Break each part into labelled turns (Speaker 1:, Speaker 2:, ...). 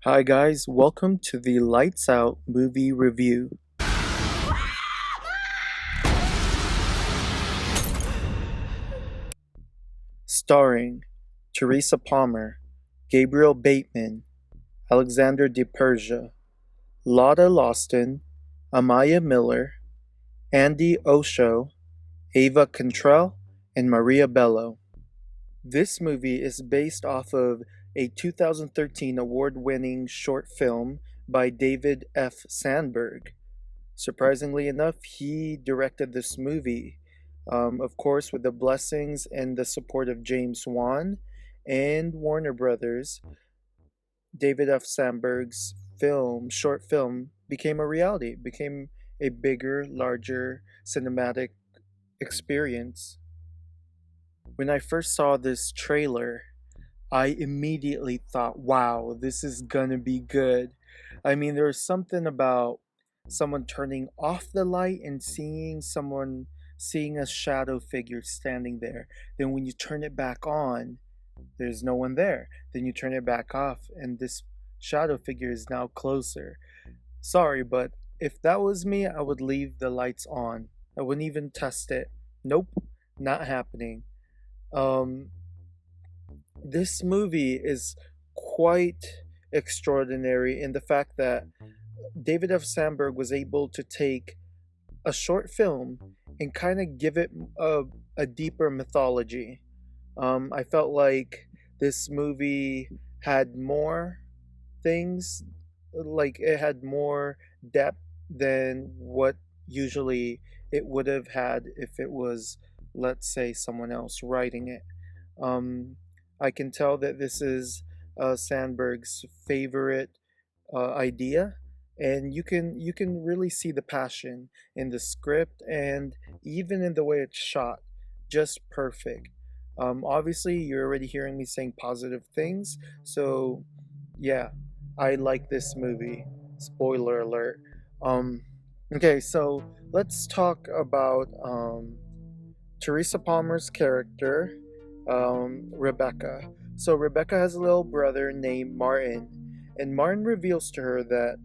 Speaker 1: Hi guys, welcome to the Lights Out movie review. Starring Teresa Palmer, Gabriel Bateman, Alexander de Persia, Lotta Lawson, Amaya Miller, Andy Osho, Ava Cantrell, and Maria Bello. This movie is based off of a 2013 award-winning short film by David F. Sandberg. Surprisingly enough, he directed this movie, of course, with the blessings and the support of James Wan and Warner Brothers. David F. Sandberg's short film, became a reality, became a bigger, larger cinematic experience. When I first saw this trailer, I immediately thought, wow, this is gonna be good. I mean, there's something about someone turning off the light and seeing a shadow figure standing there. Then when you turn it back on, there's no one there. Then you turn it back off and this shadow figure is now closer. Sorry, but if that was me, I would leave the lights on. I wouldn't even test it. Nope, not happening. Um this movie is quite extraordinary in the fact that David F. Sandberg was able to take a short film and kind of give it a deeper mythology. I felt like this movie had more things, like it had more depth than what usually it would have had if it was, let's say, someone else writing it. Um, I can tell that this is Sandberg's favorite idea, and you can really see the passion in the script and even in the way it's shot, just perfect. Obviously, you're already hearing me saying positive things, so yeah, I like this movie. Spoiler alert. Um, okay, so let's talk about Teresa Palmer's character, Rebecca. So Rebecca has a little brother named Martin, and Martin reveals to her that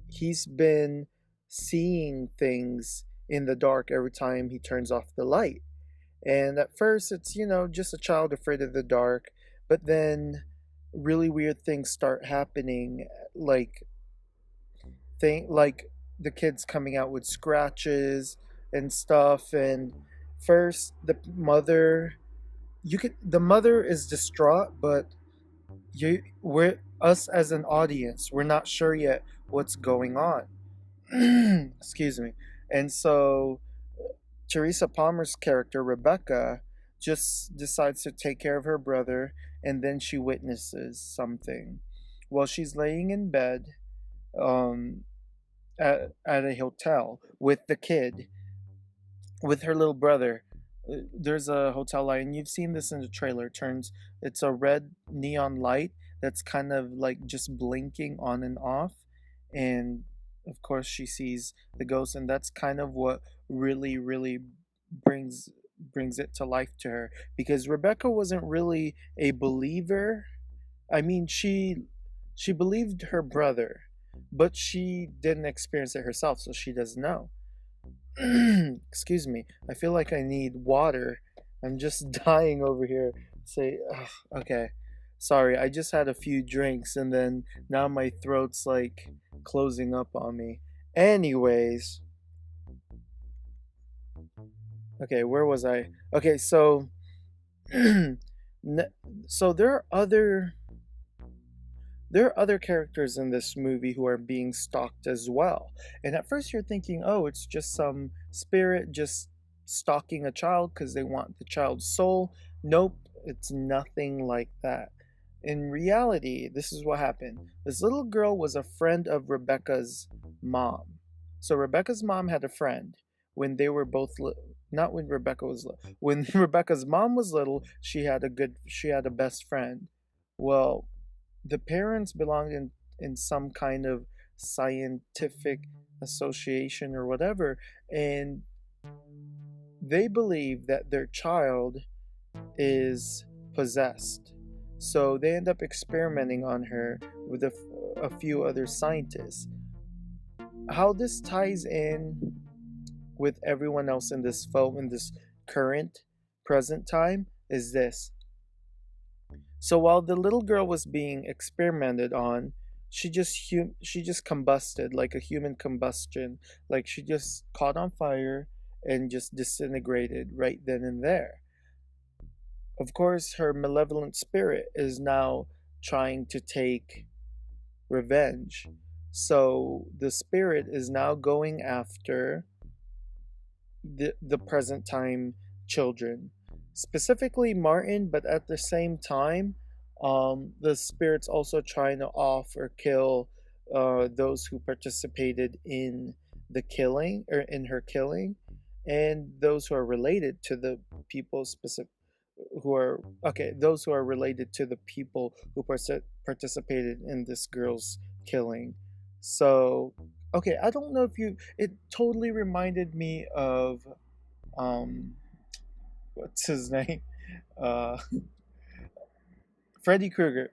Speaker 1: he's been seeing things in the dark every time he turns off the light. And at first, it's, just a child afraid of the dark, but then really weird things start happening, like like the kids coming out with scratches and stuff. And first, the mother is distraught, but we're us as an audience, we're not sure yet what's going on. Excuse me. And so Teresa Palmer's character, Rebecca, just decides to take care of her brother, and then she witnesses something. While she's laying in bed um, at a hotel with the kid, with her little brother, there's a hotel light, and you've seen this in the trailer. It's a red neon light that's kind of like just blinking on and off, and of course she sees the ghost, and that's kind of what really brings brings it to life to her, because Rebecca wasn't really a believer. I mean, she believed her brother, but she didn't experience it herself, so she doesn't know. Excuse me. I feel like I need water. I'm just dying over here. Say, ugh, okay. Sorry, I just had a few drinks and then now my throat's like closing up on me. Anyways, okay, where was I? Okay, so so there are other characters in this movie who are being stalked as well. And at first you're thinking, oh, it's just some spirit just stalking a child because they want the child's soul. Nope, it's nothing like that. In reality, this is what happened. This little girl was a friend of Rebecca's mom. So Rebecca's mom had a friend when they were both not when Rebecca was when Rebecca's mom was little, she had a best friend. Well, the parents belonged in some kind of scientific association or whatever, and they believe that their child is possessed. So they end up experimenting on her with a few other scientists. How this ties in with everyone else in this film in this current present time is this. So while the little girl was being experimented on, she just combusted like a human combustion, like she just caught on fire and just disintegrated right then and there. Of course, her malevolent spirit is now trying to take revenge. So the spirit is now going after the present time children, specifically Martin, but at the same time, the spirit's also trying to off or kill those who participated in the killing or in her killing, and those who are related to the people specific who are okay those who are related to the people who participated in this girl's killing. So okay, I don't know if you it totally reminded me of um what's his name, uh Freddy Krueger.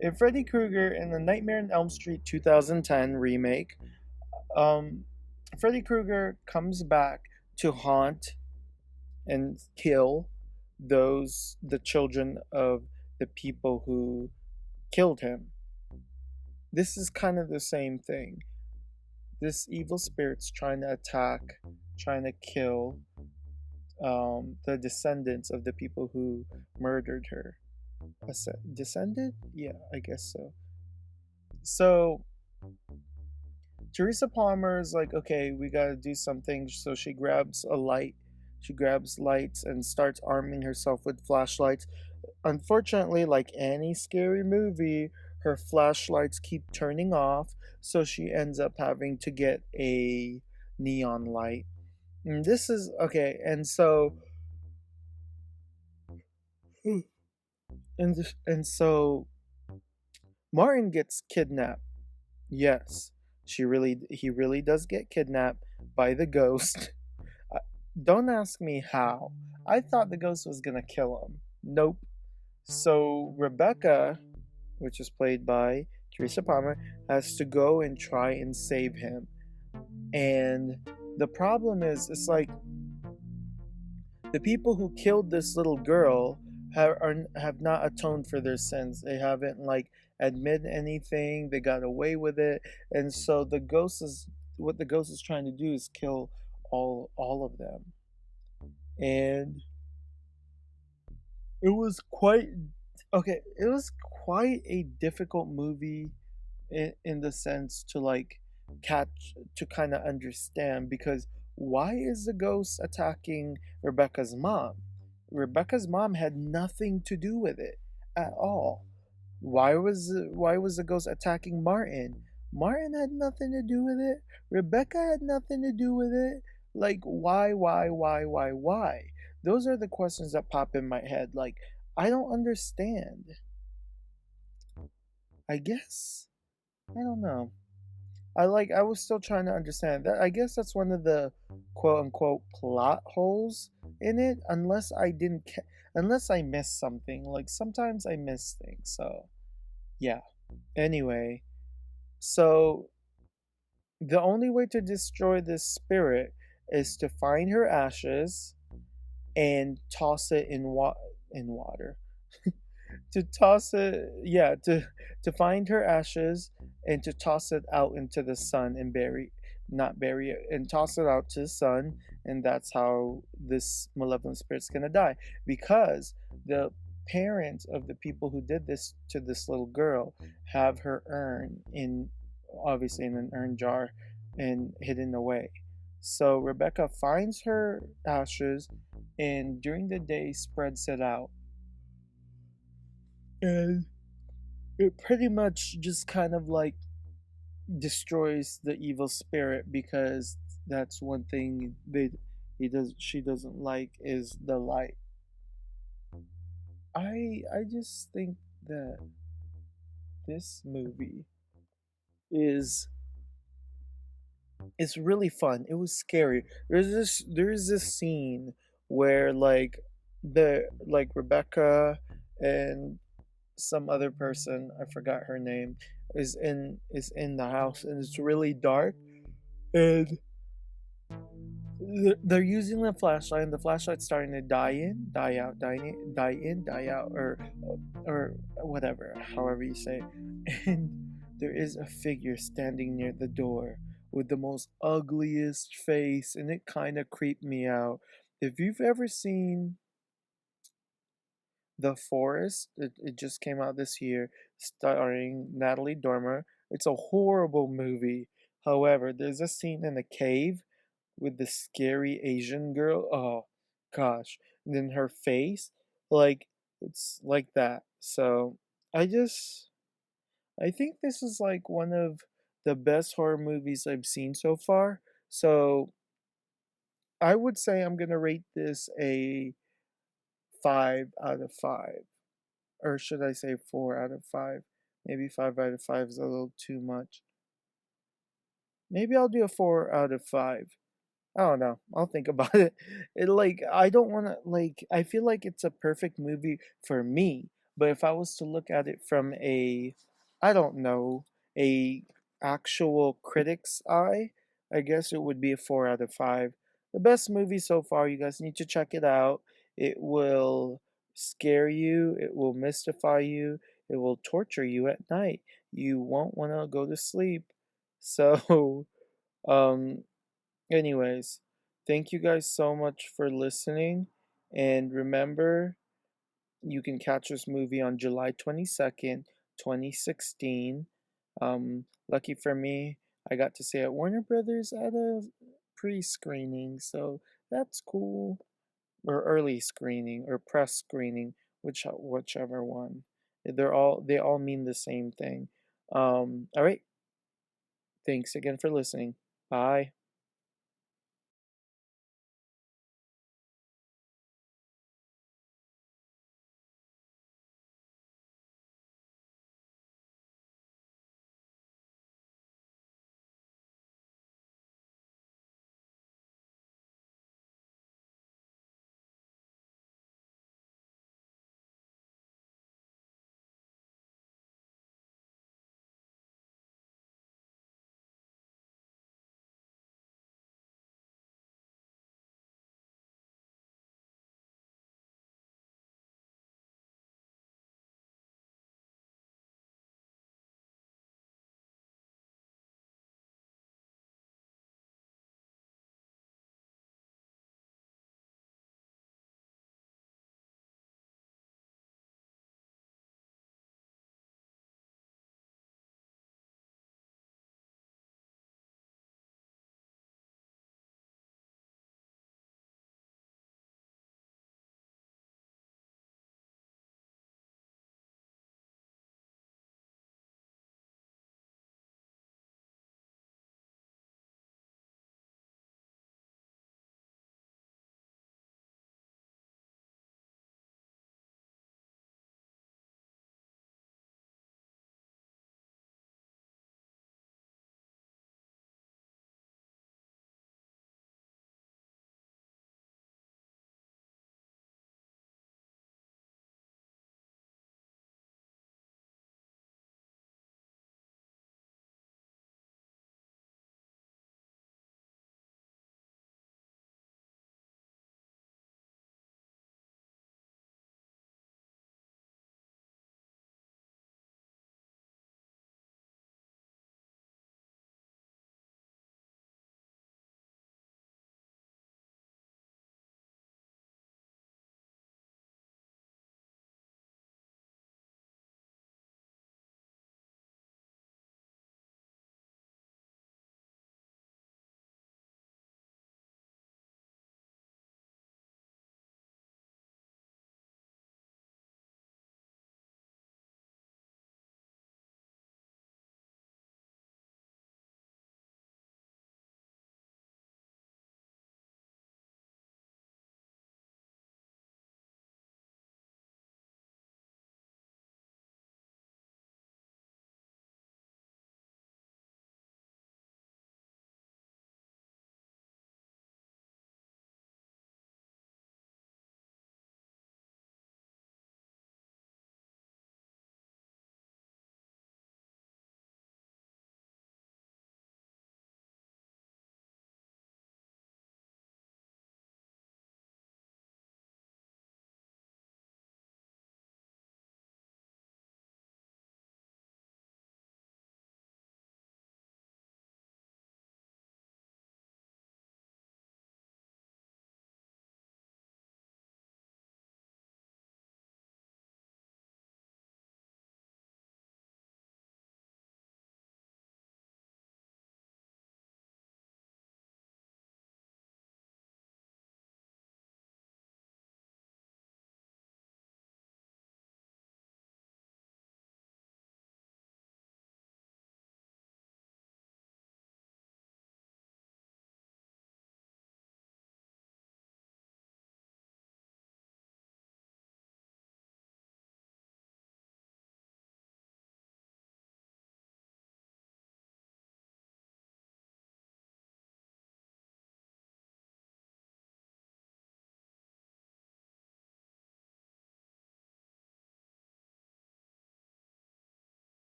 Speaker 1: In Freddy Krueger in the Nightmare on Elm Street 2010 remake, um Freddy Krueger comes back to haunt and kill the children of the people who killed him. This is kind of the same thing. This evil spirit's trying to attack, trying to kill the descendants of the people who murdered her. Descended? Yeah, I guess so. So Teresa Palmer is like, okay, we gotta do something. So she grabs a light. She grabs lights and starts arming herself with flashlights. Unfortunately, like any scary movie, her flashlights keep turning off, so she ends up having to get a neon light. And this is okay, and so and so Martin gets kidnapped. Yes, he really does get kidnapped by the ghost. Don't ask me how. I thought the ghost was gonna kill him. Nope. So Rebecca, which is played by Teresa Palmer, has to go and try and save him. And the problem is, it's like the people who killed this little girl have not atoned for their sins. They haven't like admitted anything. They got away with it, and so the ghost is trying to do is kill all of them. And it was quite okay. It was quite a difficult movie in the sense to like catch to kind of understand, because why is the ghost attacking Rebecca's mom? Rebecca's mom had nothing to do with it at all. Why was the ghost attacking Martin? Martin had nothing to do with it. Rebecca had nothing to do with it. Like why? Those are the questions that pop in my head. Like I don't understand. I guess I don't know. I was still trying to understand that. I guess that's one of the quote unquote plot holes in it, unless I missed something. Like sometimes I miss things. So yeah. Anyway, so the only way to destroy this spirit is to find her ashes and toss it in water. To toss it, yeah, to find her ashes and to toss it out into the sun and not bury it, and toss it out to the sun, and that's how this malevolent spirit's gonna die. Because the parents of the people who did this to this little girl have her urn in, obviously in an urn jar, and hidden away. So Rebecca finds her ashes and during the day spreads it out, and it pretty much just kind of like destroys the evil spirit, because that's one thing she doesn't like is the light. I just think that this movie is it's really fun. It was scary. There's this scene where like Rebecca and some other person, I forgot her name, is in the house, and it's really dark, and they're using the flashlight, and the flashlight's starting to die in, die out, die in, die out, or whatever, however you say it. And there is a figure standing near the door with the most ugliest face, and it kind of creeped me out. If you've ever seen The Forest, it just came out this year, starring Natalie Dormer. It's a horrible movie. However, there's a scene in a cave with the scary Asian girl. Oh gosh. And then her face, like it's like that. So I think this is like one of the best horror movies I've seen so far. So I would say I'm gonna rate this a 5 out of 5. Or should I say 4 out of 5? Maybe 5 out of 5 is a little too much. Maybe I'll do a 4 out of 5. I don't know. I'll think about it. I don't want to I feel like it's a perfect movie for me, but if I was to look at it from a I don't know, a actual critic's eye, I guess it would be a 4 out of 5. The best movie so far. You guys need to check it out. It will scare you, it will mystify you, it will torture you at night. You won't want to go to sleep. So, um anyways, thank you guys so much for listening. And remember, you can catch this movie on July 22nd, 2016. Lucky for me, I got to see it at Warner Brothers at a pre screening, so that's cool. Or early screening or press screening, whichever one. They all mean the same thing. All right. Thanks again for listening. Bye.